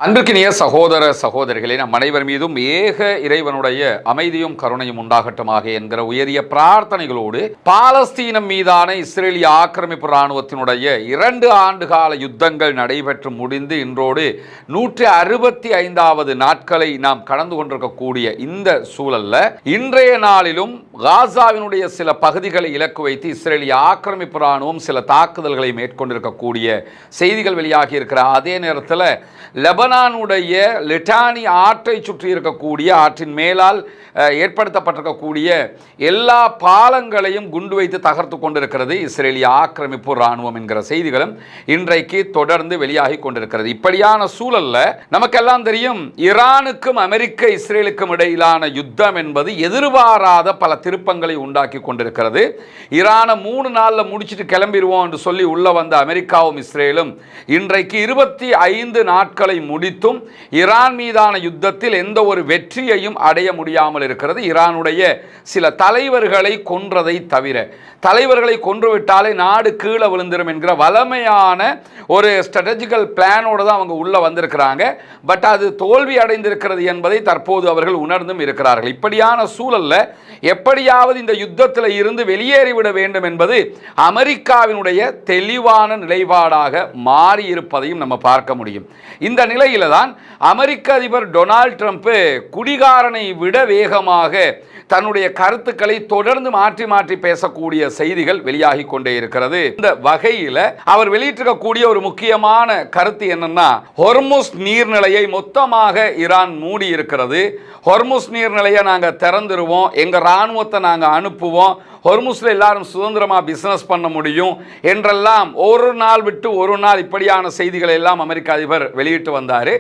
அன்பிற்கினிய சகோதர சகோதரிகளே, நம் அனைவர் மீதும் ஏக இறைவனுடைய அமைதியும் கருணையும் உண்டாகட்டுமாக என்கிற உயரிய பிரார்த்தனைகளோடு பாலஸ்தீனம் மீதான இஸ்ரேலிய ஆக்கிரமிப்பு இராணுவத்தினுடைய 2 ஆண்டுகால யுத்தங்கள் நடைபெற்று முடிந்து இன்றோடு 165வது நாட்களை நாம் கடந்து கொண்டிருக்கக்கூடிய இந்த சூழல்ல இன்றைய நாளிலும் காசாவினுடைய சில பகுதிகளை இலக்கு வைத்து இஸ்ரேலிய ஆக்கிரமிப்பு இராணுவம் சில தாக்குதல்களை மேற்கொண்டிருக்கக்கூடிய செய்திகள் வெளியாகி இருக்கிற அதே நேரத்தில் லெபனானுடைய லிட்டானி ஆற்றை சுற்றி இருக்கக்கூடிய ஆற்றின் மேலால் ஏற்படுத்தப்பட்டிருக்கக்கூடிய எல்லா பாலங்களையும் குண்டு வைத்து தகர்த்து கொண்டிருக்கிறது இஸ்ரேலிய ஆக்கிரமிப்பு இராணுவம் என்கிற செய்திகளும் இன்றைக்கு தொடர்ந்து வெளியாகி கொண்டிருக்கிறது. இப்படியான சூழல்ல நமக்கெல்லாம் தெரியும், ஈரானுக்கும் அமெரிக்க இஸ்ரேலுக்கும் இடையிலான யுத்தம் என்பது எதிர்பாராத பல திருப்பங்களை உண்டாக்கி கொண்டிருக்கிறது. ஈரானை 3 நாளில் முடிச்சுட்டு கிளம்பிடுவோம் என்று சொல்லி உள்ள வந்த அமெரிக்காவும் இஸ்ரேலும் இன்றைக்கு 25 நாட்களை முடித்தும் ஈரான் மீதான யுத்தத்தில் எந்த ஒரு வெற்றியையும் அடைய முடியாமல் இருக்கிறது. ஈரானுடைய சில தலைவர்களை கொன்றதை தவிர, தலைவர்களை கொன்றுவிட்டாலே நாடு கீழே விழுந்துரும் என்கிற வலிமையான ஒரு ஸ்ட்ராட்டஜிக்கல் பிளானோடு தான் அவங்க உள்ள வந்திருக்கிறாங்க. பட் அது தோல்வி அடைந்திருக்கிறது என்பதை தற்போது அவர்கள் உணர்ந்தும் இருக்கிறார்கள். இப்படியான சூழல்ல எப்படியாவது இந்த யுத்தத்தில் இருந்து வெளியேறிவிட வேண்டும் என்பது அமெரிக்காவினுடைய தெளிவான நிலைப்பாடாக மாறி இருப்பதையும் நம்ம பார்க்க முடியும். இந்த நிலையில தான் அமெரிக்க அதிபர் டொனால்ட் ட்ரம்ப் குடிகாரனை விட வேகமாக தன்னுடைய கருத்துக்களை தொடர்ந்து மாற்றி மாற்றி பேசக்கூடிய செய்திகள் வெளியாகி கொண்டே இருக்கிறது. இந்த வகையில் அவர் வெளியிட்டிருக்கக்கூடிய ஒரு முக்கியமான கருத்து என்னன்னா, ஹொர்முஸ் நீர்நிலையை மொத்தமாக ஈரான் மூடி இருக்கிறது. ஹொர்முஸ் நீர்நிலையை நாங்கள் திறந்துருவோம், எங்கள் இராணுவத்தை நாங்கள் அனுப்புவோம், ஹொர்முஸ்ல எல்லாரும் சுதந்திரமாக பிசினஸ் பண்ண முடியும் என்றெல்லாம் ஒரு நாள் விட்டு ஒரு நாள் இப்படியான செய்திகளை எல்லாம் அமெரிக்க அதிபர் வெளியிட்டு வந்தார்.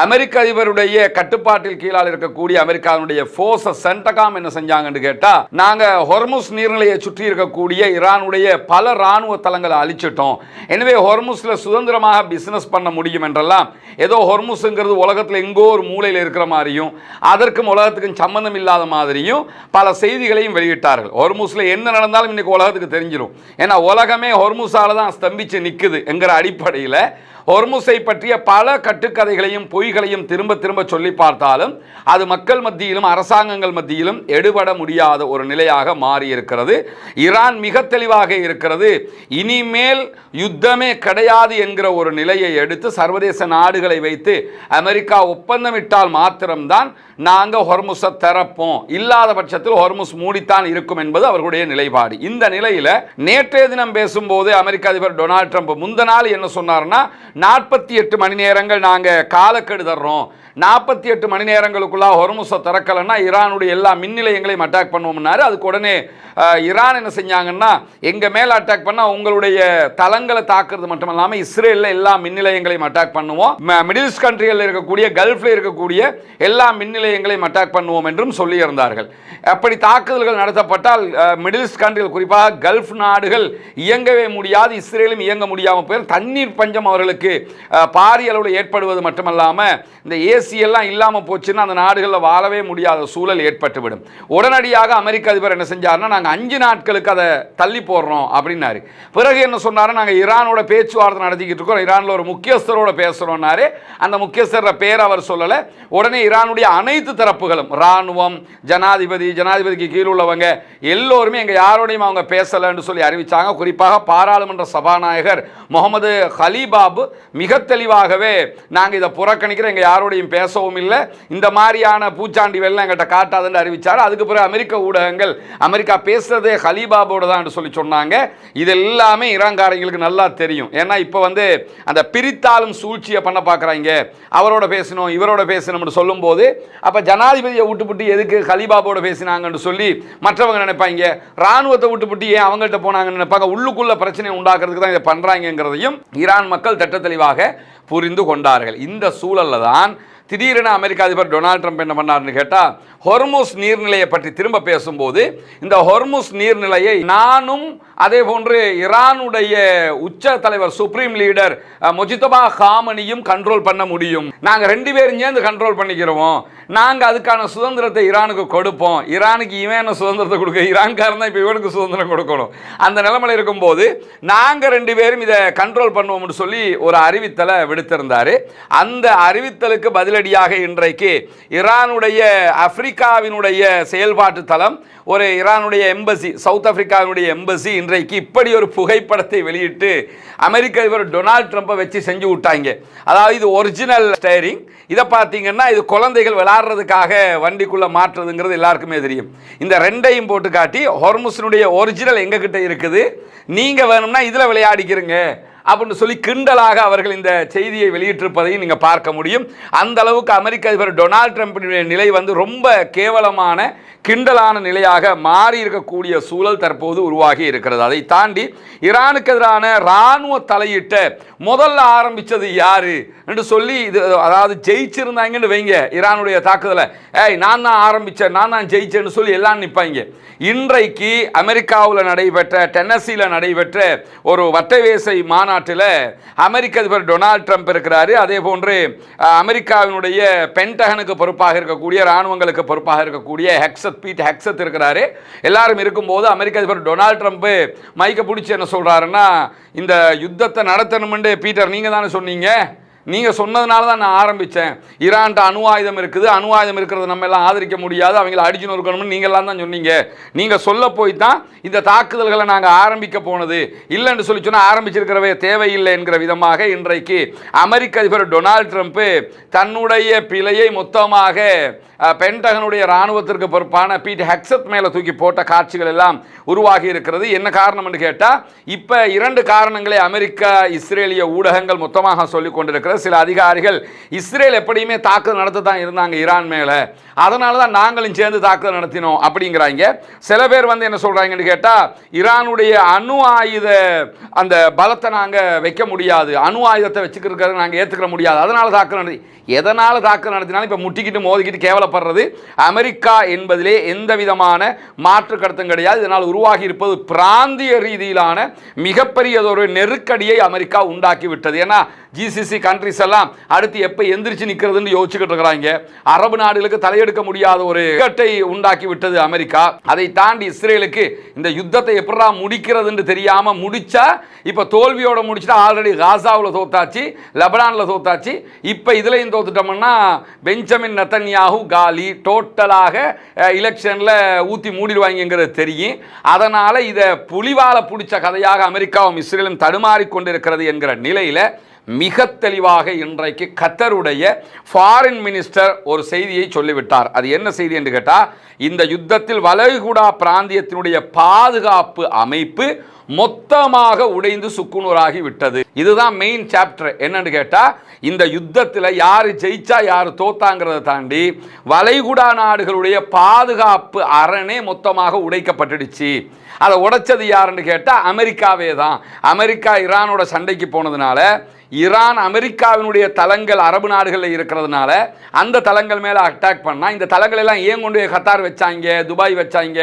அமெரிக்க அதிபருடைய கட்டுப்பாட்டில் கீழால் இருக்கக்கூடிய அமெரிக்காவுடைய ஃபோர்ஸஸ் சென்டகாம் என்ன செஞ்சாங்கன்னு கேட்டால், நாங்கள் ஹொர்முஸ் நீர்நிலையை சுற்றி இருக்கக்கூடிய ஈரானுடைய பல இராணுவ தளங்களை அழிச்சிட்டோம், எனவே ஹொர்முஸ்ல சுதந்திரமாக பிசினஸ் பண்ண முடியும் என்றெல்லாம், ஏதோ ஹொர்முஸ்ங்கிறது உலகத்தில் எங்கோ ஒரு மூலையில் இருக்கிற மாதிரியும் அதற்கும் உலகத்துக்கும் சம்பந்தம் இல்லாத மாதிரியும் பல செய்திகளையும் வெளியிட்டார்கள். ஹொர்முஸ்ல என்ன நடந்தாலும் இன்னைக்கு உலகத்துக்கு தெரிஞ்சிடும். ஏன்னா உலகமே ஹொர்முஸால தான் ஸ்தம்பிச்சு நிற்குது என்கிற அடிப்படையில் ஹொர்முஸை பற்றிய பல கட்டுக்கதைகளையும் பொய்களையும் திரும்ப திரும்ப சொல்லி பார்த்தாலும் அது மக்கள் மத்தியிலும் அரசாங்கங்கள் மத்தியிலும் எடுபட முடியாத ஒரு நிலையாக மாறி இருக்கிறது. ஈரான் மிக தெளிவாக இருக்கிறது, இனிமேல் யுத்தமே கிடையாது என்கிற ஒரு நிலையை எடுத்து சர்வதேச நாடுகளை வைத்து அமெரிக்கா ஒப்பந்தமிட்டால் மாத்திரம்தான் நாங்கள் ஹொர்முஸை திறப்போம், இல்லாத பட்சத்தில் ஹொர்முஸ் மூடித்தான் இருக்கும் என்பது அவர்களுடைய நிலைப்பாடு. இந்த நிலையில் நேற்றைய தினம் பேசும்போது அமெரிக்க அதிபர் டொனால்ட் ட்ரம்ப் முந்த நாள் என்ன சொன்னார்னா, 48 மணி நேரங்கள் நாங்கள் காலக்கெடு தர்றோம், 48 மணி நேரங்களுக்குள்ள ஹொர்முஸை திறக்கலைன்னா ஈரானுடைய எல்லா மின் நிலையங்களையும் அட்டாக் பண்ணுவோம்னாரு. அதுக்கு உடனே ஈரான் என்ன செஞ்சாங்கன்னா, எங்கள் மேலே அட்டாக் பண்ணால் உங்களுடைய தளங்களை தாக்குறது மட்டும் இல்லாமல் இஸ்ரேலில் எல்லா மின் நிலையங்களையும் அட்டாக் பண்ணுவோம், மிடில் ஈஸ்ட் கண்ட்ரிகளில் இருக்கக்கூடிய கல்ஃபில் இருக்கக்கூடிய எல்லா மின் நிலையங்களையும் அட்டாக் பண்ணுவோம் என்றும் சொல்லியிருந்தார்கள். அப்படி தாக்குதல்கள் நடத்தப்பட்டால் மிடில் ஈஸ்ட் கண்ட்ரிகள், குறிப்பாக கல்ஃப் நாடுகள் இயங்கவே முடியாது, இஸ்ரேலும் இயங்க முடியாமல் போய் தண்ணீர் பஞ்சம் அவர்களுக்கு பாரிய அளவில் ஏற்படுவது மட்டுமல்லாமல் இந்த ஏசி எல்லாம் இல்லாமல் போச்சுன்னா அந்த நாடுகளில் வாழவே முடியாத சூழல் ஏற்பட்டுவிடும். உடனடியாக அமெரிக்க அதிபர் என்ன செஞ்சார்னா, நாங்கள் 5 நாட்களுக்கு அதை தள்ளி போடுறோம் அப்படின்னாரு. பிறகு என்ன சொன்னாரு, நாங்கள் ஈரானோட பேச்சுவார்த்தை நடத்திக்கிட்டு இருக்கோம், ஈரானில் ஒரு முக்கியஸ்தரோட பேசுகிறோம்னாரு. அந்த முக்கியஸ்தர பேர் அவர் சொல்லலை. உடனே ஈரானுடைய அனைத்து தரப்புகளும், இராணுவம், ஜனாதிபதிக்கு கீழ் உள்ளவங்க எல்லோருமே எங்கள் யாரோடையும் அவங்க பேசலைன்னு சொல்லி அறிவித்தாங்க. குறிப்பாக பாராளுமன்ற சபாநாயகர் முகமது ஹலீபாப் மிக தெளிவாகவே நாங்கள் இதை புறக்கணிக்கிறோம், எங்கள் யாரோடையும் பேசவும் இல்லை, இந்த மாதிரியான பூச்சாண்டி வெள்ளம் எங்கிட்ட காட்டாதுன்னு அறிவித்தார். அதுக்கு பிறகு அமெரிக்க ஊடகங்கள் அமெரிக்கா பேசுறதே ஹலீபாபோட தான் சொல்லி சொன்னாங்க. இது எல்லாமே ஈரான்காரங்களுக்கு நல்லா தெரியும். ஏன்னா இப்போ அந்த பிரித்தாலும் சூழ்ச்சியை பண்ண பார்க்குறாங்க, அவரோட பேசணும் இவரோட பேசணும்னு சொல்லும்போது அப்போ ஜனாதிபதியை விட்டுப்புட்டு எதுக்கு ஹலீபாபோட பேசினாங்கன்னு சொல்லி மற்றவங்க நினைப்பாங்க, இராணுவத்தை விட்டுப்புட்டு ஏன் அவங்கள்ட்ட போனாங்கன்னு நினைப்பாங்க. உள்ளுக்குள்ள பிரச்சனை உண்டாக்குறதுக்கு தான் இதை பண்ணுறாங்கிறதையும் ஈரான் மக்கள் திட்ட தெளிவாக புரிந்து கொண்டார்கள். இந்த சூழல்ல தான் திடீரென அமெரிக்க அதிபர் டொனால்ட் ட்ரம்ப் என்ன பண்ணார்னு கேட்டால், ஹொர்முஸ் நீர்நிலையை பற்றி திரும்ப பேசும்போது இந்த ஹொர்முஸ் நீர்நிலையை நானும் அதே போன்று ஈரானுடைய உச்ச தலைவர் சுப்ரீம் லீடர் முஜ்தபா காமனியும் கண்ட்ரோல் பண்ண முடியும். நாங்க 2 பேரும் சேர்ந்து கண்ட்ரோல் பண்ணிக்கிறோம், நாங்க அதுக்கான சுதந்திரத்தை ஈரானுக்கு கொடுப்போம். ஈரானுக்கு இவன் சுதந்திரத்தை கொடுக்க, ஈரான்காரன் தான் இப்ப இவனுக்கு சுதந்திரம் கொடுக்கணும். அந்த நிலைமையில இருக்கும்போது நாங்க 2 பேரும் இதை கண்ட்ரோல் பண்ணுவோம்னு சொல்லி ஒரு அறிவித்தலை விடுத்திருந்தாரு. அந்த அறிவித்தலுக்கு பதிலடியாக இன்றைக்கு ஈரானுடைய ஆப்பிரிக்காவினுடைய செயல்பாட்டு தளம், ஒரு ஈரானுடைய எம்பசி, சவுத் ஆப்பிரிக்காவினுடைய எம்பசி இன்றைக்கு இப்படி ஒரு புகைப்படத்தை வெளியிட்டு அமெரிக்க அதிபர் டொனால்ட் ட்ரம்பை வச்சு செஞ்சு விட்டாங்க. அதாவது இது ஒரிஜினல் ஸ்டேரிங், இதை பார்த்தீங்கன்னா இது குழந்தைகள் விளையாடுறதுக்காக வண்டிக்குள்ள மாற்றுறதுங்கிறது எல்லாருக்குமே தெரியும். இந்த 2ஐயும் போட்டு காட்டி ஹொர்முஸினுடைய ஒரிஜினல் எங்ககிட்ட இருக்குது, நீங்க வேணும்னா இதுல விளையாடிக்கிறீங்க அப்படின்னு சொல்லி கிண்டலாக அவர்கள் இந்த செய்தியை வெளியிட்டிருப்பதையும் நீங்கள் பார்க்க முடியும். அந்த அளவுக்கு அமெரிக்க அதிபர் டொனால்ட் ட்ரம்பினுடைய நிலை ரொம்ப கேவலமான கிண்டலான நிலையாக மாறி இருக்கக்கூடிய சூழல் தற்போது உருவாகி இருக்கிறது. அதை தாண்டி ஈரானுக்கு எதிரான இராணுவ தலையீட்டை முதல்ல ஆரம்பித்தது யாரு என்று சொல்லி, இது அதாவது ஜெயிச்சிருந்தாங்கன்னு வைங்க ஈரானுடைய தாக்குதலை, நான் தான் ஆரம்பித்தேன், நான் தான் ஜெயிச்சேன்னு சொல்லி எல்லாம் நிற்பாங்க. இன்றைக்கு அமெரிக்காவில் நடைபெற்ற, டென்னசியில் நடைபெற்ற ஒரு வட்டவேசை மாநாட்டில் அமெரிக்க அதிபர் டொனால்ட் ட்ரம்ப் இருக்கிறாரு. அதே போன்று அமெரிக்காவினுடைய பென்டகனுக்கு பொறுப்பாக இருக்கக்கூடிய, இராணுவங்களுக்கு பொறுப்பாக இருக்கக்கூடிய பீட் ஹெக்ஸத் இருக்கிறாரு. எல்லாரும் இருக்கும்போது அமெரிக்க அதிபர் டொனால்ட் ட்ரம்ப் மைக்க பிடிச்சி என்ன சொல்றாருன்னா, இந்த யுத்தத்தை நடத்தணும்னு பீட்டர் நீங்க தானே சொன்னீங்க, நீங்க சொன்னதுனால தான் நான் ஆரம்பித்தேன். ஈரான்ட்ட அணு ஆயுதம் இருக்குது, அணு ஆயுதம் இருக்கிறத நம்ம எல்லாம் ஆதரிக்க முடியாது, அவங்கள அடிச்சு நொறுக்கணும்னு நீங்க எல்லாம் தான் சொன்னீங்க. நீங்க சொல்ல போய் தான் இந்த தாக்குதல்களை நாங்கள் ஆரம்பிக்க போனது. இல்லைன்னு சொல்லி சொன்னால் ஆரம்பிச்சிருக்கிறவே தேவையில்லை என்கிற விதமாக இன்றைக்கு அமெரிக்க அதிபர் டொனால்ட் ட்ரம்ப் தன்னுடைய பிழையை மொத்தமாக பென்டகனுடைய இராணுவத்திற்கு பொறுப்பான பீட் ஹெக்ஸத் மேலே தூக்கி போட்ட காட்சிகள் எல்லாம் உருவாகி இருக்கிறது. என்ன காரணம் என்று கேட்டால், இப்போ 2 காரணங்களை அமெரிக்கா இஸ்ரேலிய ஊடகங்கள் மொத்தமாக சொல்லிக் கொண்டிருக்கிறது. சில அதிகாரிகள் இஸ்ரேல் எப்படியுமே தாக்குதல் நடத்த தான் இருந்தாங்க ஈரான் மேலே, அதனால தான் நாங்களும் சேர்ந்து தாக்குதல் நடத்தினோம் அப்படிங்கிறாங்க. சில பேர் என்ன சொல்கிறாங்கன்னு கேட்டால், ஈரானுடைய அணு ஆயுத அந்த பலத்தை நாங்கள் வைக்க முடியாது, அணு ஆயுதத்தை வச்சுக்கிறத நாங்கள் ஏற்றுக்கிற முடியாது, அதனால தாக்குதல் நடத்தி. எதனால் தாக்குதல் நடத்தினாலும் இப்போ முட்டிக்கிட்டு மோதிக்கிட்டு கேவலப்படுறது அமெரிக்கா என்பதிலே எந்த விதமான மாற்று கருத்தும் கிடையாது. இதனால் உருவாகி இருப்பது பிராந்திய ரீதியிலான மிகப்பெரியதொரு நெருக்கடியை அமெரிக்கா உண்டாக்கி விட்டது. ஏன்னா ஜிசிசி கண்ட்ரிஸ் எல்லாம் அடுத்து எப்போ எந்திரிச்சு நிற்கிறதுன்னு யோசிச்சுக்கிட்டு இருக்கிறாங்க. அரபு நாடுகளுக்கு தலையெடுக்க முடியாத ஒரு கட்டை உண்டாக்கி விட்டது அமெரிக்கா. அதை தாண்டி இஸ்ரேலுக்கு இந்த யுத்தத்தை எப்படா முடிக்கிறதுன்னு தெரியாம முடிச்சா, இப்ப தோல்வியோட முடிச்சுட்டா, ஆல்ரெடி காசாவில் தோத்தாச்சு, லெபனானில் தோத்தாச்சு, இப்ப இதுலையும் தோத்துட்டோம்னா பெஞ்சமின் நெத்தன்யாஹு காலி, டோட்டலாக எலெக்ஷன்ல ஊத்தி மூடிடுவாங்கிறது தெரியும். அதனால இதை புலிவால பிடிச்ச கதையாக அமெரிக்காவும் இஸ்ரேலும் தடுமாறி கொண்டிருக்கிறது என்கிற நிலையில மிக தெளிவாக இன்றைக்கு கத்தருடைய ஃபாரின் மினிஸ்டர் ஒரு செய்தியை சொல்லிவிட்டார். அது என்ன செய்தி என்று கேட்டால், இந்த யுத்தத்தில் வளைகுடா பிராந்தியத்தினுடைய பாதுகாப்பு அமைப்பு மொத்தமாக உடைந்து சுக்குநூறாகி விட்டது. இதுதான் மெயின் சாப்டர். என்னன்னு கேட்டா, இந்த யுத்தத்தில் யாரு ஜெயிச்சா யாரு தோத்தாங்கிறத தாண்டி வளைகுடா நாடுகளுடைய பாதுகாப்பு அரணே மொத்தமாக உடைக்கப்பட்டுடுச்சு. அதை உடைச்சது யாருன்னு கேட்டா அமெரிக்காவே தான். அமெரிக்கா ஈரானோட சண்டைக்கு போனதுனால, ஈரான் அமெரிக்காவினுடைய தளங்கள் அரபு நாடுகளில் இருக்கிறதுனால அந்த தளங்கள் மேலே அட்டாக் பண்ணால், இந்த தளங்கள் எல்லாம் ஏன் கொண்டு கத்தார் வச்சாங்க, துபாய் வச்சாங்க,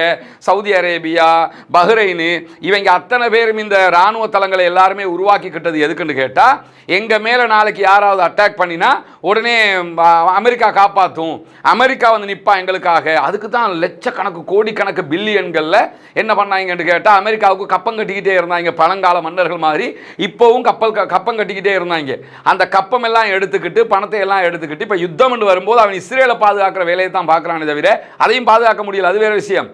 சவுதி அரேபியா, பஹ்ரைனு, இவங்க அத்தனை பேரும் இந்த இராணுவ தளங்களை எல்லாருமே உருவாக்கிக்கிட்டது எதுக்குன்னு கேட்டால், எங்கள் மேலே நாளைக்கு யாராவது அட்டாக் பண்ணினா உடனே அமெரிக்கா காப்பாற்றும், அமெரிக்கா நிற்பா எங்களுக்காக. அதுக்கு தான் லட்சக்கணக்கு கோடிக்கணக்கு பில்லியன்களில் என்ன பண்ணாங்கன்னு கேட்டால், அமெரிக்காவுக்கு கப்பம் கட்டிக்கிட்டே இருந்தாங்க. பழங்கால மன்னர்கள் மாதிரி இப்போவும் கப்பம் கட்டிக்கிட்டே இருந்தாங்க. அந்த கப்பம் எல்லாம் எடுத்துக்கிட்டு, பணத்தை எல்லாம் எடுத்துக்கிட்டு, இப்போ யுத்தம் வரும்போது அவன் இஸ்ரேலை பாதுகாக்கிற வேலையை தான் பார்க்குறானே தவிர அதையும் பாதுகாக்க முடியல, அது வேற விஷயம்.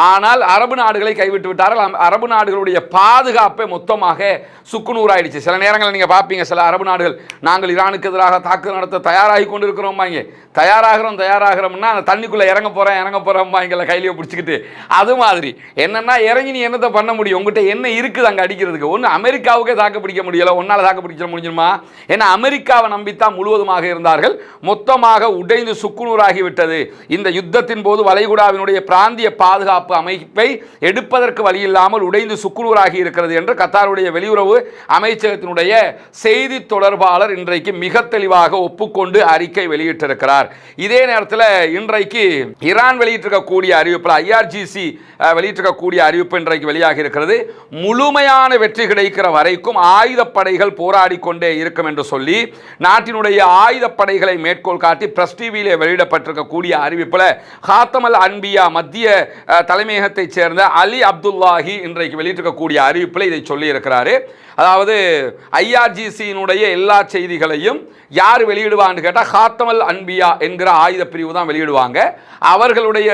ஆனால் அரபு நாடுகளை கைவிட்டு விட்டார்கள். அரபு நாடுகளுடைய பாதுகாப்பை மொத்தமாக சுக்குநூறாயிடுச்சு. சில நேரங்களில் நீங்கள் பார்ப்பீங்க, சில அரபு நாடுகள் நாங்கள் ஈரானுக்கு எதிராக தாக்குதல் நடத்த தயாராகி கொண்டு இருக்கிறோம், தயாராகிறோம்னா அந்த தண்ணிக்குள்ளே இறங்க போகிறோம் கையிலேயே பிடிச்சிக்கிட்டு. அது மாதிரி என்னன்னா, இறங்கி நீ என்னத்தை பண்ண முடியும், உங்கள்கிட்ட என்ன இருக்குது அங்கே அடிக்கிறதுக்கு? ஒன்று அமெரிக்காவுக்கே தாக்கு பிடிக்க முடியலை, ஒன்றால் தாக்கு பிடிக்க முடிஞ்சிட தெரியுமா? ஏன்னா அமெரிக்காவை நம்பித்தான் முழுவதுமாக இருந்தார்கள். மொத்தமாக உடைந்து சுக்குநூறாகிவிட்டது. இந்த யுத்தத்தின் போது வளைகுடாவினுடைய பிராந்திய பாதுகாப்பு அமைப்பை எடுப்பதற்கு வழி இல்லாமல் உடைந்து சுக்குநூறாகி இருக்கிறது என்று கத்தாருடைய வெளியுறவு அமைச்சகத்தினுடைய செய்தி தொடர்பாளர் இன்றைக்கு மிக தெளிவாக ஒப்புக்கொண்டு அறிக்கை வெளியிட்டிருக்கிறார். இதே நேரத்தில் இன்றைக்கு ஈரான் வெளியிட்டிருக்கக்கூடிய அறிவிப்பு, ஐஆர்ஜிசி வெளியிட்டிருக்கக்கூடிய அறிவிப்பு இன்றைக்கு வெளியாகி இருக்கிறது. முழுமையான வெற்றி கிடைக்கிற வரைக்கும் ஆயுதப்படைகள் போராடி கொண்டே இருக்கும் என்று சொல்லி நாட்டினுடைய ஆயுதப்படைகளை மேற்கோள் காட்டி பிரஸ் டிவியிலே வெளியிடப்பட்டிருக்கக்கூடிய அறிவிப்பில் ஹாத்தமல் அன்பியா மத்திய தலைமையகத்தைச் சேர்ந்த அலி அப்துல்லாஹி இன்றைக்கு வெளியிட்டிருக்கக்கூடிய அறிவிப்பில் இதை சொல்லி இருக்கிறாரு. அதாவது ஐஆர்ஜிசியினுடைய எல்லா செய்திகளையும் யார் வெளியிடுவான்னு கேட்டால் ஹாத்தமல் அன்பியா என்கிற ஆயுத பிரிவு தான் வெளியிடுவாங்க. அவர்களுடைய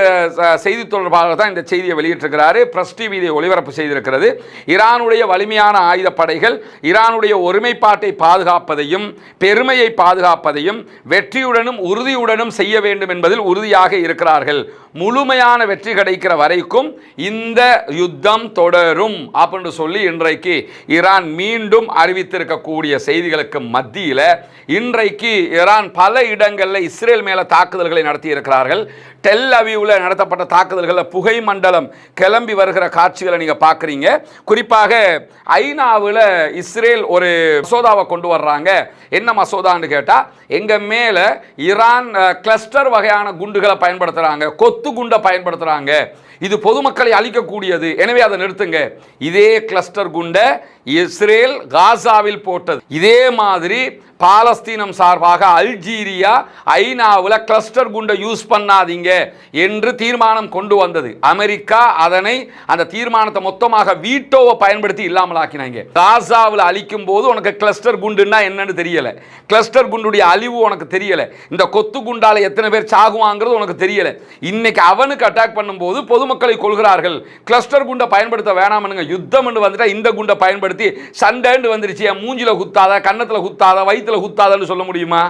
செய்தி தொடர்பாளர் தான் இந்த செய்தியை வெளியிட்டிருக்கிறாரு. பிரஸ் டிவி இதை ஒளிபரப்பு செய்திருக்கிறது. ஈரானுடைய வலிமையான ஆயுதப்படைகள் ஈரானுடைய ஒருமைப்பாட்டை பாதுகாப்பதையும் பெருமையை பாதுகாப்பதையும் வெற்றியுடனும் உறுதியுடனும் செய்ய வேண்டும் என்பதில் உறுதியாக இருக்கிறார்கள். முழுமையான வெற்றி கிடைக்கிற வரைக்கும் இந்த யுத்தம் தொடரும் அப்படின்னு சொல்லி இன்றைக்கு ஈரான் மீண்டும் அறிவித்திருக்கக்கூடிய செய்திகளுக்கு மத்தியில் இன்றைக்கு ஈரான் பல இடங்களில் இஸ்ரேல் மேல தாக்குதல்களை நடத்தி இருக்கிறார்கள். டெல் அவீவில் நடத்தப்பட்ட தாக்குதல்களில் புகை மண்டலம் கிளம்பி வருகிற காட்சிகளை நீங்க பார்க்குறீங்க. குறிப்பாக ஐநாவில் இஸ்ரேல் ஒரு மசோதாவை கொண்டு வர்றாங்க. என்ன மசோதான்னு கேட்டால், எங்க மேல ஈரான் கிளஸ்டர் வகையான குண்டுகளை பயன்படுத்துறாங்க, கொத்து குண்டை பயன்படுத்துறாங்க, இது பொதுமக்களை அழிக்கக்கூடியது, எனவே அதை நிறுத்துங்க. இதே கிளஸ்டர் குண்டை இஸ்ரேல் காசாவில் போட்டது. இதே மாதிரி பாலஸ்தீனம் சார்பாக அல்ஜீரியா ஐநாவில் கிளஸ்டர் குண்டை யூஸ் பண்ணாதீங்க என்று தீர்மானம் கொண்டு வந்தது. அமெரிக்கா அதனை அந்த தீர்மானத்தை மொத்தமாக வீட்டோவை பயன்படுத்தி இல்லாமல் ஆக்கினாங்க. காசாவில் அழிக்கும் போது உனக்கு கிளஸ்டர் குண்டுன்னா என்னன்னு தெரியல, கிளஸ்டர் குண்டுடைய அழிவு உனக்கு தெரியல, இந்த கொத்து குண்டால எத்தனை பேர் சாகுவாங்கிறது உனக்கு தெரியல. இன்னைக்கு அவனுக்கு அட்டாக் பண்ணும்போது பொதுமக்களை கொள்கிறார்கள். கிளஸ்டர் குண்டை பயன்படுத்த வேணாம்னுங்க, யுத்தம் வந்துட்டா இந்த குண்டை பயன்படுத்தி சண்டைன்னு வந்துருச்சு, மூஞ்சில குத்தாத, கன்னத்துல குத்தாத, வயிற்றுல குத்தாதன்னு சொல்ல முடியுமா?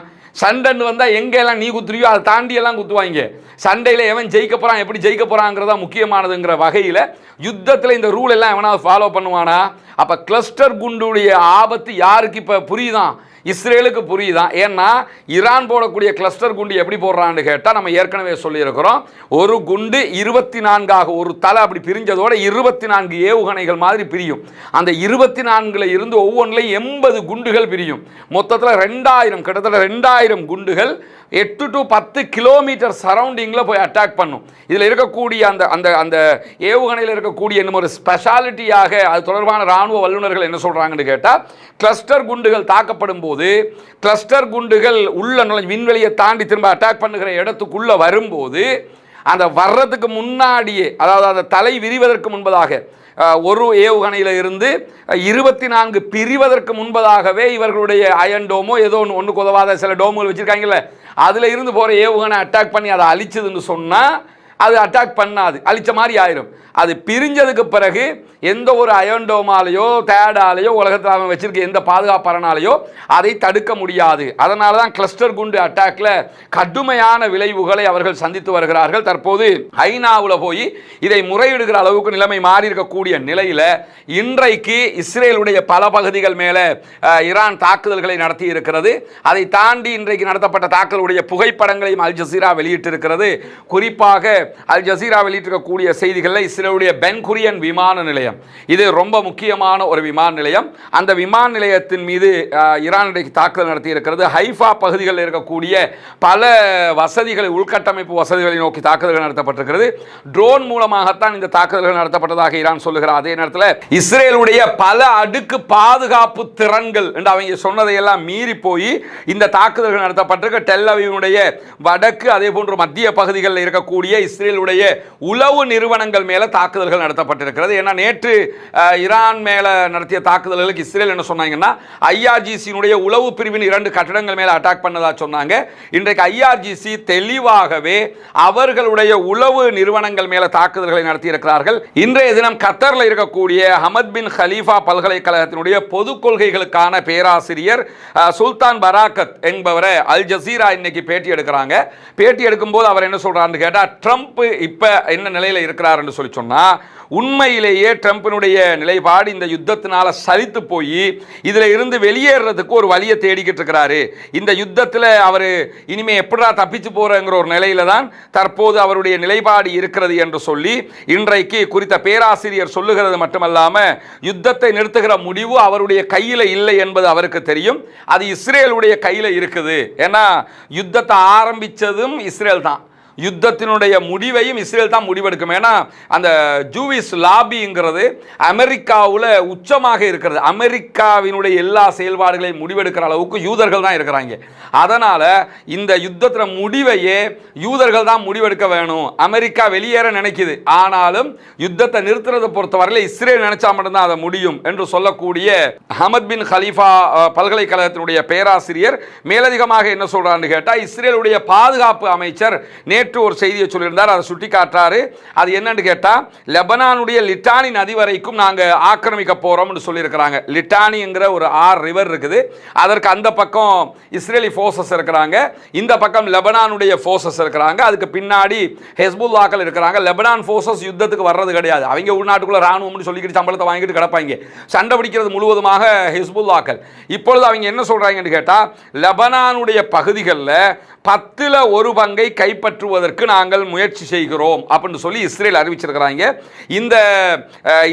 சண்டைன்னு வந்தா எங்கெல்லாம் நீ குத்துறியோ அதை தாண்டி எல்லாம் குத்துவாங்க. சண்டையில் எவன் ஜெயிக்க போறான், எப்படி ஜெயிக்க போறாங்கிறதா முக்கியமானதுங்கிற வகையில் யுத்தத்தில் இந்த ரூல் எல்லாம் எவனாவது ஃபாலோ பண்ணுவானா? அப்ப கிளஸ்டர் குண்டுடைய ஆபத்து யாருக்கு இப்ப புரியுதான்? இஸ்ரேலுக்கு புரியுதான். ஏன்னா ஈரான் போடக்கூடிய கிளஸ்டர் குண்டு எப்படி போடுறான்னு கேட்டால், நம்ம ஏற்கனவே சொல்லியிருக்கிறோம், ஒரு குண்டு 24 ஒரு தலை அப்படி பிரிஞ்சதோட 24 ஏவுகணைகள் மாதிரி பிரியும். அந்த 24 இருந்து ஒவ்வொன்றிலையும் 80 குண்டுகள் பிரியும். மொத்தத்தில் 2000, கிட்டத்தட்ட 2000 குண்டுகள் 8 to 10 கிலோமீட்டர் சரௌண்டிங்கில் போய் அட்டாக் பண்ணும். இதில் இருக்கக்கூடிய அந்த அந்த அந்த ஏவுகணையில் இருக்கக்கூடிய இன்னும் ஒரு ஸ்பெஷாலிட்டியாக அது தொடர்பான இராணுவ வல்லுநர்கள் என்ன சொல்கிறாங்கன்னு கேட்டால், கிளஸ்டர் குண்டுகள் தாக்கப்படும் போது கிளஸ்டர் குண்டுகள் உள்ள விண்வெளியை தாண்டி திரும்ப அட்டாக் பண்ணுகிற இடத்துக்குள்ள வரும்போது அந்த வர்றதுக்கு முன்னாடியே, அதாவது அந்த தலை விரிவதற்கு முன்பதாக, ஒரு ஏவுகணையில் இருந்து 24 பிரிவதற்கு முன்பதாகவே இவர்களுடைய அயன் டோமோ ஏதோ ஒன்றுக்கு உதவாத சில டோமுகள் வச்சுருக்காங்கல்ல, அதில் இருந்து போகிற ஏவுகணை அட்டாக் பண்ணி அதை அழிச்சதுன்னு சொன்னால் அது அட்டாக் பண்ணாது, அழிச்ச மாதிரி ஆயிரும். அது பிரிஞ்சதுக்கு பிறகு எந்த ஒரு அயன்டோமாலேயோ தேடாலேயோ உலகத்தில் அவன் வச்சிருக்க எந்த பாதுகாப்பறனாலேயோ அதை தடுக்க முடியாது. அதனால தான் கிளஸ்டர் குண்டு அட்டாக்ல கடுமையான விளைவுகளை அவர்கள் சந்தித்து வருகிறார்கள். தற்போது ஐநாவில் போய் இதை முறையிடுகிற அளவுக்கு நிலைமை மாறி இருக்கக்கூடிய நிலையில் இன்றைக்கு இஸ்ரேலுடைய பல பகுதிகள் மேலே ஈரான் தாக்குதல்களை நடத்தி இருக்கிறது. அதை தாண்டி இன்றைக்கு நடத்தப்பட்ட தாக்குதலுடைய புகைப்படங்களையும் அல் ஜசீரா வெளியிட்டிருக்கிறது. குறிப்பாக அல் ஜசீரா வெளியிட்டிருக்கக்கூடிய செய்திகளில் இஸ்ரேலுடைய பென் குரியன் விமான நிலையம், இது ரொம்ப முக்கியமான ஒரு விமான நிலையம். அந்த விமான நிலையத்தின் மீது ஈரான் தாக்குதல் நடத்தி இருக்கிறது. ஹைஃபா பகுதிகளில் இருக்கக்கூடிய பல வசதிகளை, உள்கட்டமைப்பு வசதிகளை நோக்கி தாக்குதல்கள் நடத்தப்பட்டிருக்கிறது. ட்ரோன் மூலமாகத்தான் இந்த தாக்குதல்கள் நடத்தப்பட்டதாக ஈரான் சொல்லுகிறார். அதே நேரத்தில் இஸ்ரேலுடைய பல அடுக்கு பாதுகாப்பு திறன்கள் என்று அவங்க சொன்னதையெல்லாம் மீறி போய் இந்த தாக்குதல்கள் நடத்தப்பட்டிருக்க. டெல் அவீவுடைய வடக்கு அதே போன்று மத்திய பகுதிகளில் இருக்கக்கூடிய இஸ்ரேலுடைய உளவு நிறுவனங்கள் மேல தாக்குதல்கள் நடத்தப்பட்டிருக்கிறது. ஏன்னா நேற்று ஈரான் மேல நடத்திய தாக்குதல்களுக்கு இஸ்ரேல் என்ன சொன்னாங்கன்னா, ஐஆர்ஜிசியினுடைய உளவு பிரிவின் 2 கட்டடங்கள் மேல அட்டாக் பண்ணதா சொன்னாங்க. இன்றைக்கு ஐஆர்ஜிசி தெளிவாகவே அவர்களுடைய உளவு நிறுவனங்கள் மேல தாக்குதல்களை நடத்தி இருக்கிறார்கள். இன்றைய தினம் கத்தரில் இருக்கக்கூடிய ஹமத் பின் ஹலீஃபா பல்கலைக்கழகத்தினுடைய பொது கொள்கைகளுக்கான பேராசிரியர் சுல்தான் பராக்கத் என்பவரை அல் ஜசீரா இன்னைக்கு பேட்டி எடுக்கிறாங்க. பேட்டி எடுக்கும் போது அவர் என்ன சொல்றாருன்னு கேட்டா, ட்ரம்ப் ட்ரம்ப் இப்போ என்ன நிலையில் இருக்கிறார் என்று சொல்லி சொன்னால், உண்மையிலேயே ட்ரம்பினுடைய நிலைப்பாடு இந்த யுத்தத்தினால சலித்து போய் இதில் இருந்து வெளியேறதுக்கு ஒரு வழியை தேடிக்கிட்டு இருக்கிறாரு. இந்த யுத்தத்தில் அவர் இனிமே எப்படா தப்பிச்சு போறங்கிற ஒரு நிலையில தான் தற்போது அவருடைய நிலைப்பாடு இருக்கிறது என்று சொல்லி இன்றைக்கு குறித்த பேராசிரியர் சொல்லுகிறது மட்டுமல்லாம, யுத்தத்தை நிறுத்துகிற முடிவு அவருடைய கையில் இல்லை என்பது அவருக்கு தெரியும். அது இஸ்ரேலுடைய கையில் இருக்குது. ஏன்னா யுத்தத்தை ஆரம்பித்ததும் இஸ்ரேல் தான், யுத்தத்தினுடைய முடிவையும் இஸ்ரேல் தான் முடிவெடுக்கும். ஏன்னா அந்த ஜூவிஷ் லாபிங்கிறது அமெரிக்காவில் உச்சமாக இருக்கிறது. அமெரிக்காவினுடைய எல்லா செயல்பாடுகளையும் முடிவெடுக்கிற அளவுக்கு யூதர்கள் தான் இருக்கிறாங்க. அதனால் இந்த யுத்தத்தில் முடிவையே யூதர்கள் தான் முடிவெடுக்க வேணும். அமெரிக்கா வெளியேற நினைக்குது, ஆனாலும் யுத்தத்தை நிறுத்துறதை பொறுத்தவரையில் இஸ்ரேல் நினைச்சா மட்டும்தான் அதை முடியும் என்று சொல்லக்கூடிய அஹமத் பின் ஹலீஃபா பல்கலைக்கழகத்தினுடைய பேராசிரியர் மேலதிகமாக என்ன சொல்றான்னு கேட்டால், இஸ்ரேலுடைய பாதுகாப்பு அமைச்சர் நேற்று ஒரு செய்தியை சொல்லியிருந்தார். அதை சுட்டி காட்டுறாரு. அது என்னன்னு கேட்டா, லெபனானுடைய லிட்டானி நதி வரைக்கும் நாங்க ஆக்கிரமிக்க போறோம்னு சொல்லியிருக்கிறாங்க. லிட்டானிங்கிற ஒரு ரிவர் இருக்குது. அதற்கு அந்த பக்கம் இஸ்ரேலி ஃபோர்ஸஸ் இருக்கிறாங்க, இந்த பக்கம் லெபனானுடைய ஃபோர்ஸஸ் இருக்கிறாங்க, அதுக்கு பின்னாடி ஹெஸ்புல்லாக்கள் இருக்கிறாங்க. லெபனான் ஃபோர்ஸஸ் யுத்தத்துக்கு வர்றது கிடையாது. அவங்க உள்நாட்டுக்குள்ள ராணுவம்னு சொல்லிக்கிட்டு சம்பளத்தை வாங்கிட்டு கிடப்பாங்க. சண்டை பிடிக்கிறது முழுவதுமாக ஹெஸ்புல்லாக்கள். இப்பொழுது அவங்க என்ன சொல்றாங்கன்னு கேட்டா, லெபனானுடைய பகுதிகளில் 10ல் 1 பங்கை கைப்பற்றுவதற்கு நாங்கள் முயற்சி செய்கிறோம் அப்படின்னு சொல்லி இஸ்ரேல் அறிவிச்சிருக்கிறாங்க. இந்த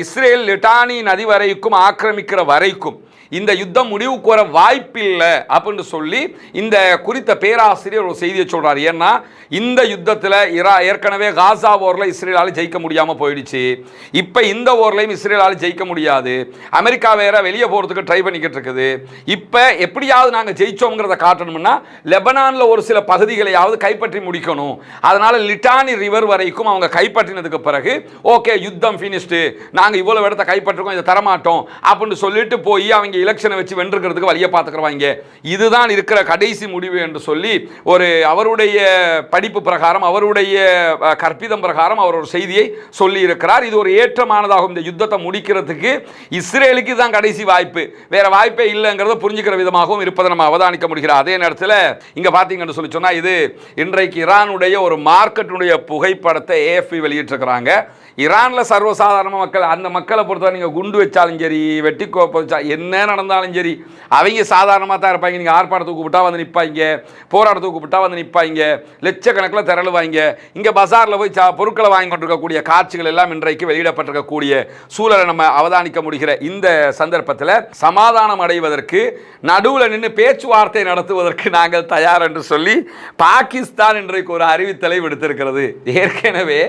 இஸ்ரேல் லிட்டானி நதி வரைக்கும் ஆக்கிரமிக்கிற வரைக்கும் இந்த யுத்தம் முடிவுக்கு வர வாய்ப்பில்லை அப்படின்னு சொல்லி இந்த குறித்த பேராசிரியர் ஒரு செய்தியை சொல்றாரு. ஏன்னா இந்த யுத்தத்தில் ஏற்கனவே காசா போரில் இஸ்ரேலால் ஜெயிக்க முடியாமல் போயிடுச்சு. இப்போ இந்த போர்லையும் இஸ்ரேலால் ஜெயிக்க முடியாது. அமெரிக்கா வேற வெளியே போகிறதுக்கு ட்ரை பண்ணிக்கிட்டு இருக்குது. இப்போ எப்படியாவது நாங்கள் ஜெயிச்சோங்கிறத காட்டணும்னா லெபனானில் ஒரு சில பகுதிகளையாவது கைப்பற்றி முடிக்கணும். அதனால லிட்டானி ரிவர் வரைக்கும் அவங்க கைப்பற்றினதுக்கு பிறகு ஓகே யுத்தம் ஃபினிஷ்டு, நாங்கள் இவ்வளவு இடத்த கைப்பற்றுக்கோம், இதை தரமாட்டோம் அப்படின்னு சொல்லிட்டு போய் அவங்க எலெக்ஷனை வச்சு வென்றுக்கிறதுக்கு வழியை பார்த்துக்கிறவாங்க. இதுதான் இருக்கிற கடைசி முடிவு என்று சொல்லி ஒரு அவருடைய படிப்பு பிரகாரம், அவருடைய கற்பிதம் பிரகாரம் அவர் ஒரு செய்தியை சொல்லி இருக்கிறார். இது ஒரு ஏற்றமானதாகும். இந்த யுத்தத்தை முடிக்கிறதுக்கு இஸ்ரேலுக்கு தான் கடைசி வாய்ப்பு, வேற வாய்ப்பே இல்லைங்கிறத புரிஞ்சுக்கிற விதமாகவும் இருப்பதை நம்ம அவதானிக்க முடிகிறது. அதே நேரத்தில் இங்க பாத்தீங்கன்னு சொல்லி சொன்னா, இது இன்றைக்கு ஈரானுடைய ஒரு மார்க்கெட்டுடைய புகைப்படத்தை AFP வெளியிட்டிருக்கிறாங்க. ஈரான்ல சர்வசாதாரண மக்கள், அந்த மக்களை பொறுத்தவரை நீங்கள் குண்டு வச்சாலும் சரி, வெட்டி கோப்பா என்ன நடந்தாலும் சரி, அவங்க சாதாரணமாக தான் இருப்பாங்க. நீங்கள் ஆர்ப்பாட்டத்துக்கு கூப்பிட்டா வந்து நிற்பாங்க, போராட்டத்துக்கு கூப்பிட்டா வந்து நிற்பாங்க, லட்சக்கணக்கில் திரளுவாங்க. இங்கே பஜாரில் போய் பொருட்களை வாங்கி கொண்டிருக்கக்கூடிய காட்சிகள் எல்லாம் இன்றைக்கு வெளியிடப்பட்டிருக்கக்கூடிய சூழலை நம்ம அவதானிக்க முடிகிற இந்த சந்தர்ப்பத்தில் சமாதானம் அடைவதற்கு நடுவில் நின்று பேச்சுவார்த்தை நடத்துவதற்கு நாங்கள் தயார் என்று சொல்லி பாகிஸ்தான் இன்றைக்கு ஒரு அறிவித்தலை விடுத்திருக்கிறது. ஏற்கனவே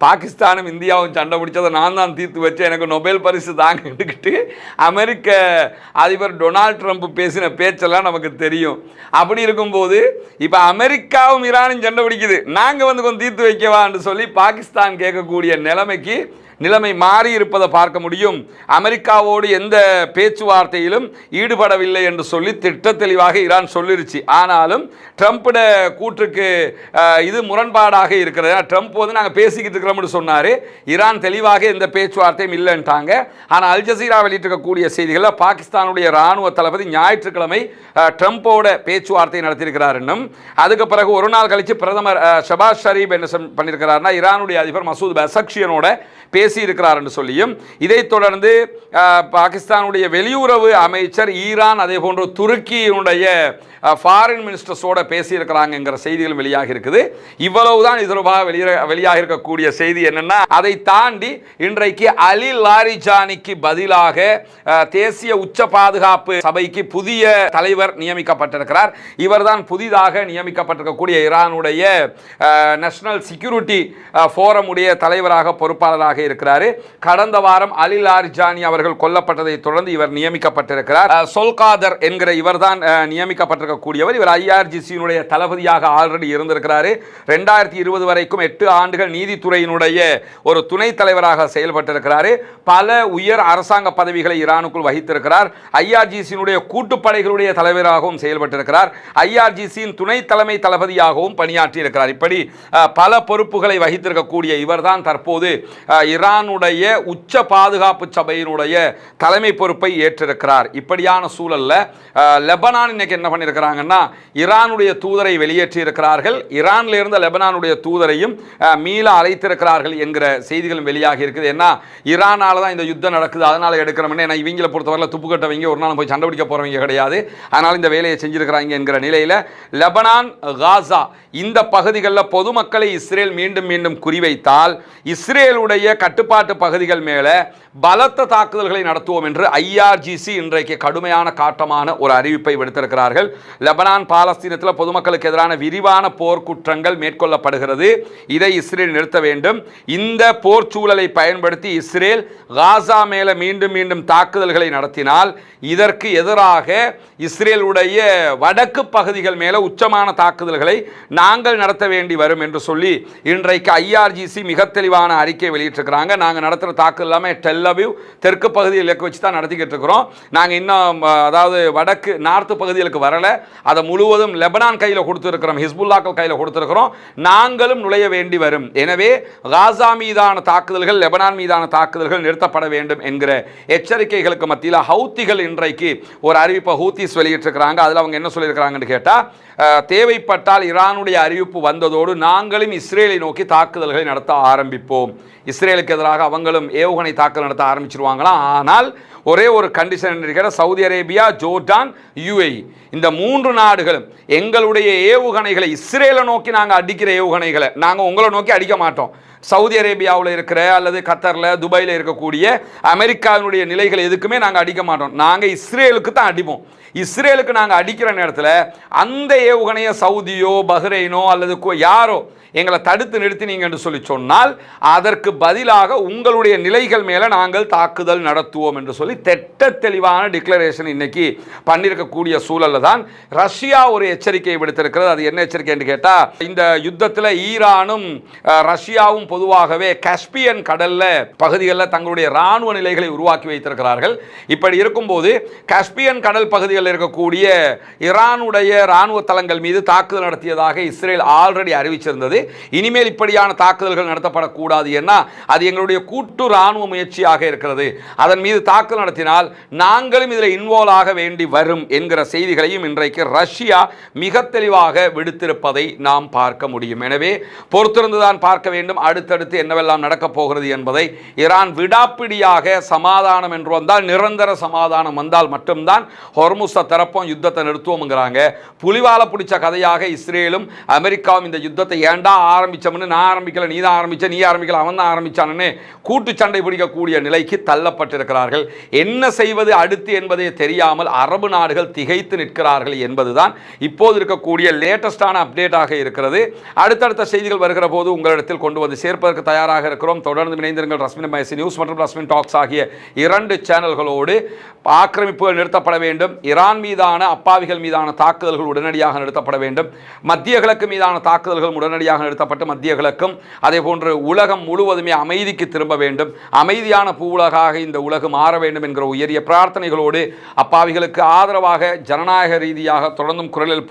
பாகிஸ்தானும் இந்தியாவும் சண்டை பிடிச்சதை நான் தான் தீர்த்து வச்சு எனக்கு நொபேல் பரிசு தாங்கிட்டு அமெரிக்க அதிபர் டொனால்ட் ட்ரம்ப் பேசின பேச்செல்லாம் நமக்கு தெரியும். அப்படி இருக்கும்போது இப்போ அமெரிக்காவும் ஈரானும் சண்டை பிடிக்குது, நாங்கள் வந்து கொஞ்சம் தீர்த்து வைக்கவான்னு சொல்லி பாகிஸ்தான் கேட்கக்கூடிய நிலைமை மாறி இருப்பதை பார்க்க முடியும். அமெரிக்காவோடு எந்த பேச்சுவார்த்தையிலும் ஈடுபடவில்லை என்று சொல்லி திட்ட தெளிவாக ஈரான் சொல்லிருச்சு. ஆனாலும் ட்ரம்ப்ட கூற்றுக்கு இது முரண்பாடாக இருக்கிறது. ட்ரம்ப் வந்து நாங்கள் பேசிக்கிட்டு இருக்கிறோம்னு சொன்னார், ஈரான் தெளிவாக எந்த பேச்சுவார்த்தையும் இல்லைன்ட்டாங்க. ஆனால் அல் ஜசீரா வெளியிட்டிருக்கக்கூடிய செய்திகளில் பாகிஸ்தானுடைய இராணுவ தளபதி ஞாயிற்றுக்கிழமை ட்ரம்போட பேச்சுவார்த்தை நடத்தியிருக்கிறார். இன்னும் அதுக்கு பிறகு ஒரு நாள் கழித்து பிரதமர் ஷபாஸ் ஷரீப் என்ன பண்ணியிருக்கிறார்னா, ஈரானுடைய அதிபர் மசூத் பெசக்ஷியனோட பேசியிருக்கிறார் என்று சொல்லியும், இதைத் தொடர்ந்து பாகிஸ்தானுடைய வெளியுறவு அமைச்சர் ஈரான் அதே போன்று துருக்கியினுடைய ஃபாரின் மினிஸ்டர்ஸோட பேசியிருக்கிறாங்கிற செய்திகள் வெளியாக இருக்குது. இவ்வளவுதான் இது தொடர்பாக வெளியாக இருக்கக்கூடிய செய்தி. என்னன்னா, அதை தாண்டி இன்றைக்கு அலி லாரிஜானிக்கு பதிலாக தேசிய உச்ச பாதுகாப்பு சபைக்கு புதிய தலைவர் நியமிக்கப்பட்டிருக்கிறார். இவர்தான் புதிதாக நியமிக்கப்பட்டிருக்கக்கூடிய ஈரானுடைய நேஷனல் செக்யூரிட்டி ஃபோரம் உடைய தலைவராக பொறுப்பாளராக இருக்கிறார். கடந்த வாரம் அலி லாரிஜானி அவர்கள் கொல்லப்பட்டதை தொடர்ந்து இவர் நியமிக்கப்பட்டிருக்கிறார். சொல்காதர் என்கிற இவர்தான் நியமிக்கப்பட்டிருக்கிறார். கூடியவர். இவர் IRGC-னுடைய தளபதியாக ஆல்ரெடி இருந்திருக்கிறார். 2020 வரைக்கும் 8 ஆண்டுகள் நீதித்துறையினுடைய ஒரு துணைத் தலைவராக செயல்பட்டிருக்கிறார். பல உயர் அரசாங்க பதவிகளை ஈரானுக்குள் வகித்திருக்கிறார். IRGC-னுடைய கூட்டுப்படைகளுடைய தலைவராகவும் செயல்பட்டிருக்கிறார். IRGC-யின் துணை தலைமை தளபதியாகவும் பணியாற்றி இருக்கிறார். இப்படி பல பொறுப்புகளை வகித்திருக்கக்கூடிய இவர்தான் தற்போது ஈரான் ஈரானுடைய உச்ச பாதுகாப்பு சபையினுடைய தலைமை பொறுப்பை ஏற்றிருக்கிறார். இப்படியான சூழல்ல லெபனான் இன்னைக்கு என்ன பண்ணியிருக்கிறாங்கன்னா ஈரானுடைய தூதரை வெளியேற்றி இருக்கிறார்கள். ஈரான்ல இருந்த லெபனானுடைய தூதரையும் மீள அழைத்திருக்கிறார்கள் என்கிற செய்திகளும் வெளியாகி இருக்குது. ஏன்னா ஈரானால தான் இந்த யுத்தம் நடக்குது, அதனால எடுக்கிறோம்னு. ஏன்னா இவங்களை பொறுத்தவரை துப்பு கட்டவங்க ஒரு நாள் போய் சண்டை பிடிக்க போறவங்க கிடையாது, அதனால இந்த வேலையை செஞ்சிருக்கிறாங்க என்கிற நிலையில லெபனான், காசா இந்த பகுதிகளில் பொதுமக்களை இஸ்ரேல் மீண்டும் மீண்டும் குறிவைத்தால் இஸ்ரேலுடைய கட்டுப்பாட்டு பகுதிகள் மேல பலத்த தாக்குதல்களை நடத்துவோம் என்று IRGC இன்றைக்கு கடுமையான காட்டமான ஒரு அறிவிப்பை விடுத்திருக்கிறார்கள். லெபனான் பாலஸ்தீனத்தில் பொதுமக்களுக்கு எதிரான விரிவான போர் குற்றங்கள் மேற்கொள்ளப்படுகிறது, இதை இஸ்ரேல் நிறுத்த வேண்டும். இந்த போர் சூழலை பயன்படுத்தி இஸ்ரேல் காசா மேல மீண்டும் மீண்டும் தாக்குதல்களை நடத்தினால் இதற்கு எதிராக இஸ்ரேலுடைய வடக்கு பகுதிகள் மேல உச்சமான தாக்குதல்களை நாங்கள் நடத்த வேண்டி வரும் என்று சொல்லி இன்றைக்கு IRGC மிக தெளிவான அறிக்கை வெளியிட்டிருக்கிறாங்க. நாங்கள் நடத்துகிற தாக்குதல் எல்லாமே டெல் அவிவ் தெற்கு பகுதியில் இலக்கு வச்சு தான் நடத்திக்கிட்டு இருக்கிறோம். நாங்கள் இன்னும் அதாவது வடக்கு நார்த்து பகுதிகளுக்கு வரல, அதை முழுவதும் லெபனான் கையில் கொடுத்துருக்கிறோம், ஹிஸ்புல்லாக்கள் கையில் கொடுத்துருக்கிறோம், நாங்களும் நுழைய வேண்டி வரும். எனவே காசா மீதான தாக்குதல்கள், லெபனான் மீதான தாக்குதல்கள் நிறுத்தப்பட வேண்டும் என்கிற எச்சரிக்கைகளுக்கு மத்தியில் ஹவுத்திகள் இன்றைக்கு ஒரு அறிவிப்பை ஹூத்திஸ் வெளியிட்டிருக்கிறாங்க. அதில் அவங்க என்ன சொல்லியிருக்கிறாங்கன்னு கேட்டால், தேவைப்பட்டால் ஈரானுடைய அறிவிப்பு வந்ததோடு நாங்களும் இஸ்ரேலை நோக்கி தாக்குதல்களை நடத்த ஆரம்பிப்போம். இஸ்ரேலுக்கு எதிராக அவங்களும் ஏவுகணை தாக்குதல் நடத்த ஆரம்பிச்சிருவாங்களாம். ஆனால் ஒரே ஒரு கண்டிஷன் இருக்கிற, சவுதி அரேபியா, ஜோர்டான், UAE இந்த 3 நாடுகளும் எங்களுடைய ஏவுகணைகளை இஸ்ரேலை நோக்கி நாங்கள் அடிக்கிற ஏவுகணைகளை நாங்கள் உங்களை நோக்கி அடிக்க மாட்டோம். சவுதி அரேபியாவில் இருக்கிற அல்லது கத்தரில், துபாயில் இருக்கக்கூடிய அமெரிக்காவினுடைய நிலைகள் எதுக்குமே நாங்கள் அடிக்க மாட்டோம். நாங்கள் இஸ்ரேலுக்கு தான் அடிப்போம். இஸ்ரேலுக்கு நாங்கள் அடிக்கிற நேரத்தில் அந்த ஏவுகணையை சவுதியோ பஹ்ரைனோ அல்லது யாரோ எங்களை தடுத்து நிறுத்தினீங்க என்று சொல்லி சொன்னால் அதற்கு பதிலாக உங்களுடைய நிலைகள் மேலே நாங்கள் தாக்குதல் நடத்துவோம் என்று சொல்லி திட்ட தெளிவான டிக்ளரேஷன் இன்னைக்கு பண்ணியிருக்கக்கூடிய சூழலில் தான் ரஷ்யா ஒரு எச்சரிக்கை விடுத்திருக்கிறது. அது என்ன எச்சரிக்கை என்று கேட்டால், இந்த யுத்தத்தில் ஈரானும் ரஷ்யாவும் பொதுவாகவே காஸ்பியன் கடல்ல பகுதிகளில் தங்களுடைய இராணுவ நிலைகளை உருவாக்கி வைத்திருக்கிறார்கள். இப்படி இருக்கும்போது காஸ்பியன் கடல் பகுதிகளில் இருக்கக்கூடிய ஈரானுடைய இராணுவ தளங்கள் மீது தாக்குதல் நடத்தியதாக இஸ்ரேல் ஆல்ரெடி அறிவிச்சிருந்தது. இனிமேல் இப்படியான தாக்குதல்கள் நடத்தப்படக்கூடாது, ஏன்னா அது எங்களுடைய கூட்டு இராணுவ முயற்சியாக இருக்கிறது, அதன் மீது தாக்குதல் நடத்தினால் நாங்களும் இதில் இன்வால்வ் ஆக வேண்டி வரும் என்கிற செய்திகளையும் இன்றைக்கு ரஷ்யா மிக தெளிவாக விடுத்திருப்பதை நாம் பார்க்க முடியும். எனவே பொறுத்திருந்துதான் பார்க்க வேண்டும் அடுத்தடுத்து என்னவெல்லாம் நடக்கப் போகிறது என்பதை. ஈரான் விடாப்பிடியாக சமாதானம் என்று வந்தால், நிரந்தர சமாதானம் வந்தால் மட்டும்தான் ஹொர்முஸை திறப்போம், யுத்தத்தை நிறுத்துவோம்ங்கிறாங்க. புலிவால பிடிச்ச கதையாக இஸ்ரேலும் அமெரிக்காவும் இந்த யுத்தத்தை ஏண்டா ஆரம்பிச்சோம்னு, நான் ஆரம்பிக்கல, நீ தான் ஆரம்பிச்ச, நீ ஆரம்பிக்கல, அவன் தான் ஆரம்பிச்சான்னு கூட்டு சண்டை பிடிக்கக்கூடிய நிலைக்கு தள்ளப்பட்டிருக்கிறார்கள். என்ன செய்வது அடுத்து என்பதை தெரியாமல் அரபு நாடுகள் திகைத்து நிற்கிறார்கள் என்பதுதான் இப்போது இருக்கக்கூடிய லேட்டஸ்டான அப்டேட்டாக இருக்கிறது. அடுத்தடுத்த செய்திகள் வருகிற போது உங்களிடத்தில் கொண்டு வந்து சேர்ப்பதற்கு தயாராக இருக்கிறோம். தொடர்ந்து இணைந்திருங்கள். ரஸ்மின் மைசி நியூஸ் மற்றும் ரஸ்மின் டாக்ஸ் ஆகிய 2 சேனல்களோடு. ஆக்கிரமிப்புகள் நிறுத்தப்பட வேண்டும், ஈரான் மீதான அப்பாவிகள் மீதான தாக்குதல்கள் உடனடியாக நிறுத்தப்பட வேண்டும், மத்திய கிழக்கு மீதான தாக்குதல்கள் உடனடியாக நிறுத்தப்பட்டு மத்திய கிழக்கும் அதே போன்று உலகம் முழுவதுமே அமைதிக்கு திரும்ப வேண்டும், அமைதியான பூவுலகாக இந்த உலகம் மாற வேண்டும் என்கிற உயரிய பிரார்த்தனைகளோடு அப்பாவிகளுக்கு ஆதரவாக ஜனநாயக ரீதியாக தொடர்ந்தும் குரல் எழுப்புவோம்.